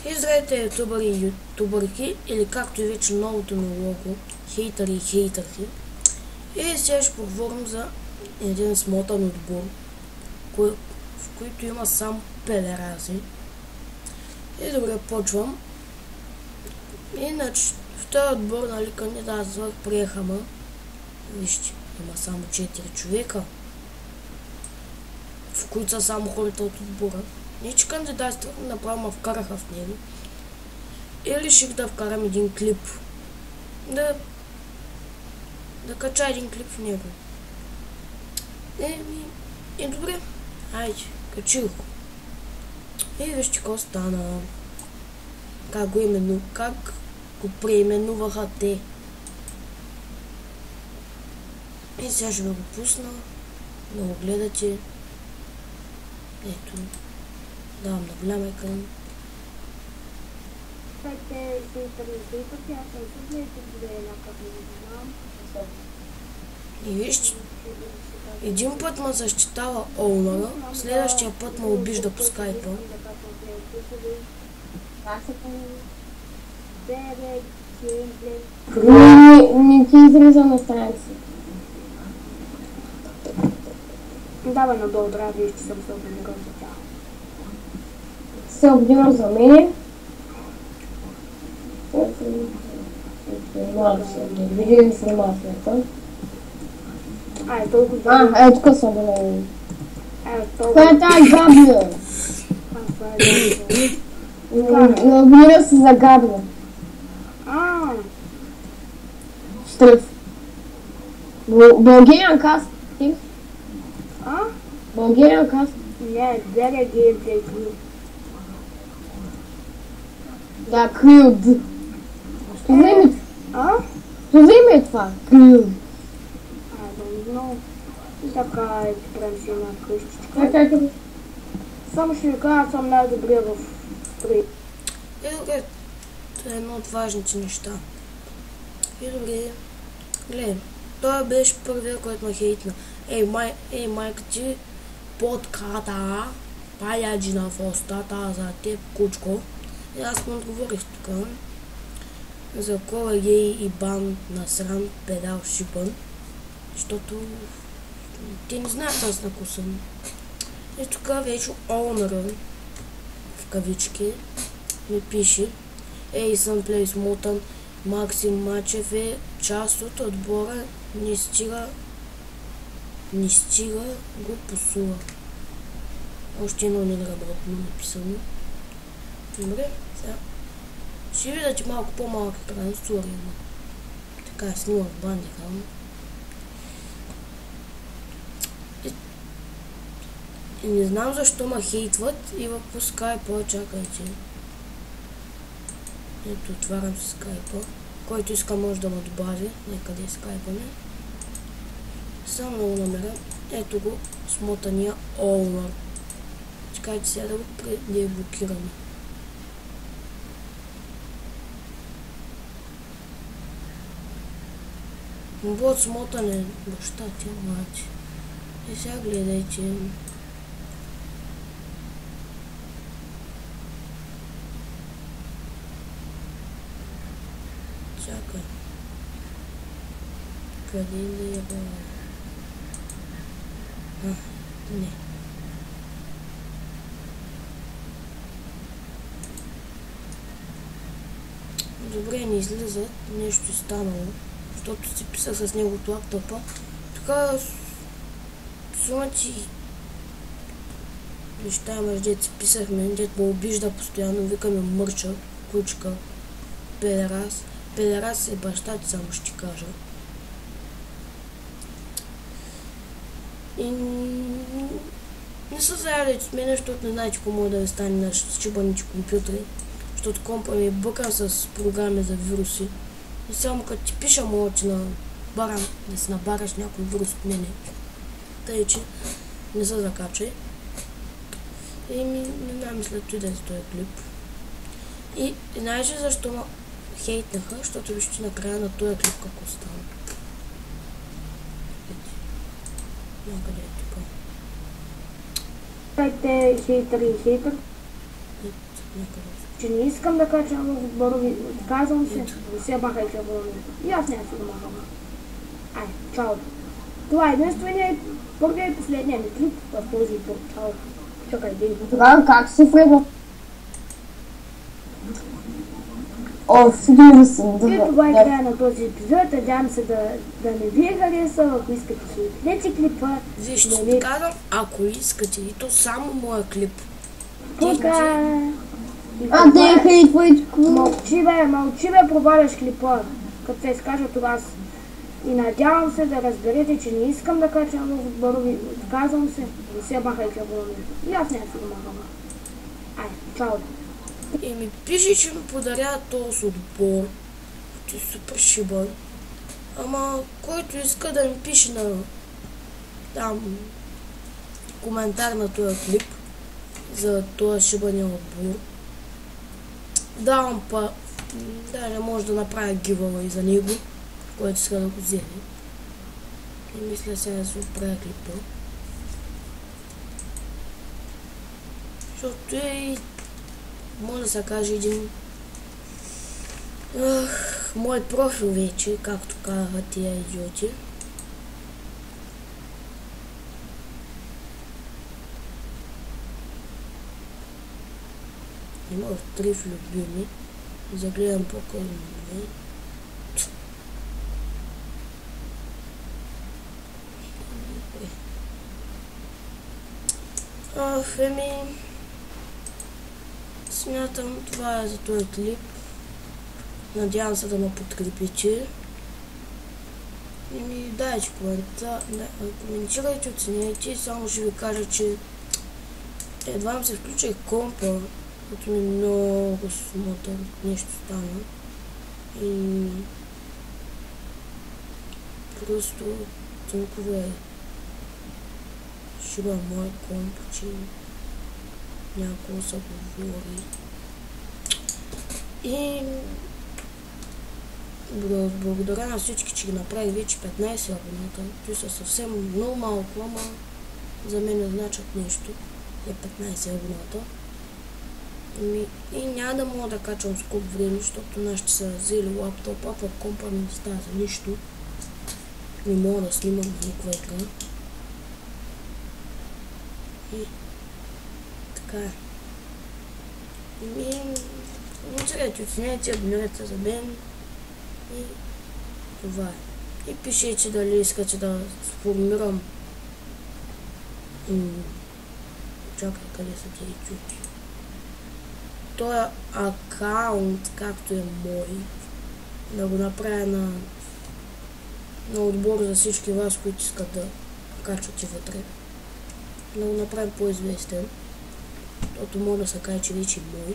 И здравейте, ютубъри и ютубърки, или както и вече новото ми лого, хейтъри и хейтърки. И сега ще поговорим за един смотан отбор, в който има само педерази. И добре, почвам. Иначе в този отбор, нали, кандидатствах, приехама. Вижте, има само 4 човека, в които са само хората от отбора. Не че кандидатствах, направо ме вкараха в него. И реших да вкарам един клип. Да кача един клип в него. И добре. Айде, качих го. И вижте какво стана. Как го преименуваха те. И сега ще ви го пусна. Да го гледате. Ето. Давам на голям екран. И вижте, един път ме защитава Олмана, следващия път ме обижда по скайпа. Не ти изреза на страница. Давай надолу, трябва да вижте съм се обнимал за тях. Се обнимал за мене. Види информацията. Толкова... Тук съм била. Толкова... Това е тази габля. Набира се за габля. Стръв. Българиан каст. Българиан каст. Не, Деля геймплей клуб. Да, Крилд. Що за име? Що за име е това? Крилд. Но и така е, правим си една къщичка. Само ще ви кажа, съм най-добрия в строи. И добре, това е едно от важните неща. И добре, гледай, той беше първия, който ме хейтна. Ей, майка ти, подката, паяджина в устата за теб, кучко. И аз му отговорих тук. За кола гей и бан насран, педал шипан. Защото те не знаят аз на коса ми. И тук вече Олнера, в кавички, ми пише: Ей, съм плейс Мутан, Максим Мачев е част от отбора, не стига го посува. Още едно неработно написано. Добре, сега ще видите малко по-малък екран, сори, така снимах бандика. И не знам защо ме хейтват и в скайпа, чакайте. Ето, отварям си скайпа. Който иска може да ме добави. Некъде е скайпа ми. Само да го намеря. Ето го, смотания Олмар. Чакайте сега да го деблокираме. Вот смотане баща ти, мати. И сега гледайте. Чакай. Къде ли е била? Не. Добре, не излизат. Нещо е станало. Защото си писах с него от лаптопа. Така сумати неща, дет си писахме, дет ме обижда постоянно, викаме мърча, кучка, педерас. Педерас е баща ти, само ще ти кажа. И не са заедали с мен, защото не знаете какво може да ви стане на счупаните компютри. Защото компа ми е бъка с програми за вируси. И само като ти пиша, мога ти набарам, да си набараш някой вирус от мене. Тъй, че не се закачай. И не мисля той да е за този клип. И знаеш ли защо ме хейтнаха? Защото вижте накрая на този клип какво стана. Някъде е тук. Хейтър. Ето. Че не искам да качвам отборови, казвам се, не се махайте абонамент. И аз няма се да махам. Ай, чао. Това е единствения, първия и последния ми клип в този епизод. Чао. Чакай, дей. Тогава как се влезе? Фигури съм. И това е края на този епизод. Надявам се да не ви е харесал. Ако искате си отидете клипа. Вижте, казвам, ако искате, и то само моя клип. Пока! Дей, твоичко! Мълчи бе, проваляш клипа. Като се изкажат от вас. И надявам се да разберете, че не искам да качвам в отборови. Казвам се, не се махайте абонамент. И аз няма се да махам. Ай, чао! И ми пише, че ми подарява този отбор. Ти е супер шибан. Ама, който иска да ми пише на там коментар на този клип за този шибания отбор. Давам па... Даже може да направя giveaway за него, който иска да го вземе. И мисля сега да се отправя клипа. Защото е, може да се каже, един мой профил вече, както казаха тия идиоти. Имах 3 любими. Загледам по-късно. Смятам, това е за този клип. Надявам се да ме подкрепите. И ми дайте коментирайте, оценяйте. Само ще ви кажа, че едва се включих компа, като ми много смотан нещо стана. И просто толкова е шиба мой комп, че няколко се говори. И благодаря на всички, че ги направих вече 15 абоната. Те са съвсем много малко, ама за мен не значат нещо. Е 15 абоната. И няма да мога да качвам скоро време, защото нашите са взели лаптопа, пък компа ми не става за нищо. Не мога да снимам на никаква игра. И така е. Коментирайте, оценяйте, абонирайте за мен. И това е. И пишете дали искате да сформирам. Чакай, къде са тези чути. Този акаунт, както е мой, да го направя на отбор за всички вас, които искат да качвате вътре. Да го направим по-известен, защото мога да се каже, че вече е мой.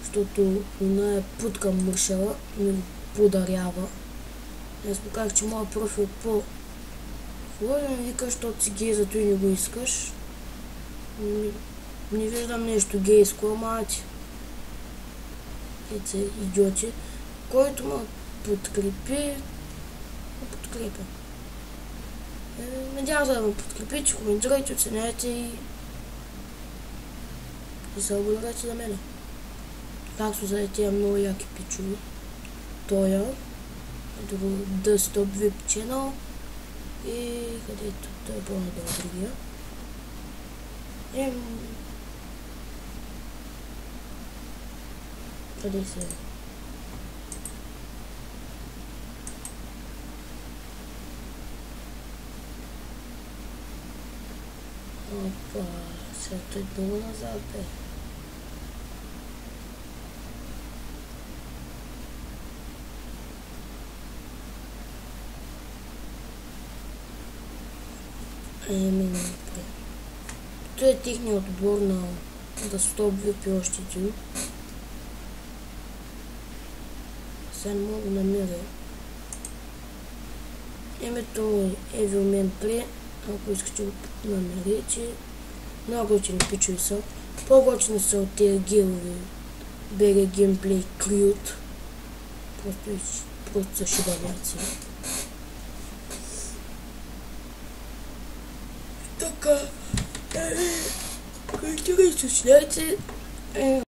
Защото една е путка мършава, ми го подарява. Аз му казах, че моят профил е по-хубавен, викаш, защото си гей, зато и не го искаш. Не виждам нещо гейско, ама са идиоти. Който ме подкрепи, подкрепя. Надявам се да ме подкрепите, коментирайте, оценяйте и се абонирайте за мене. Както за тия много яки пичови. Тоя, Desktop VIP Channel и където той е по-надолу другия. Къде се е? Опа, сега той много назад бе. Той е техният отбор на Desktop VIP и още един. Сега не мога да намеря. Името му е Evilman 3, ако искате го намерите. Много готини пичови са. По-готини са от тези герови. BG Gameplay Cute. Просто са шибаняци. Така. Коментирайте, членете.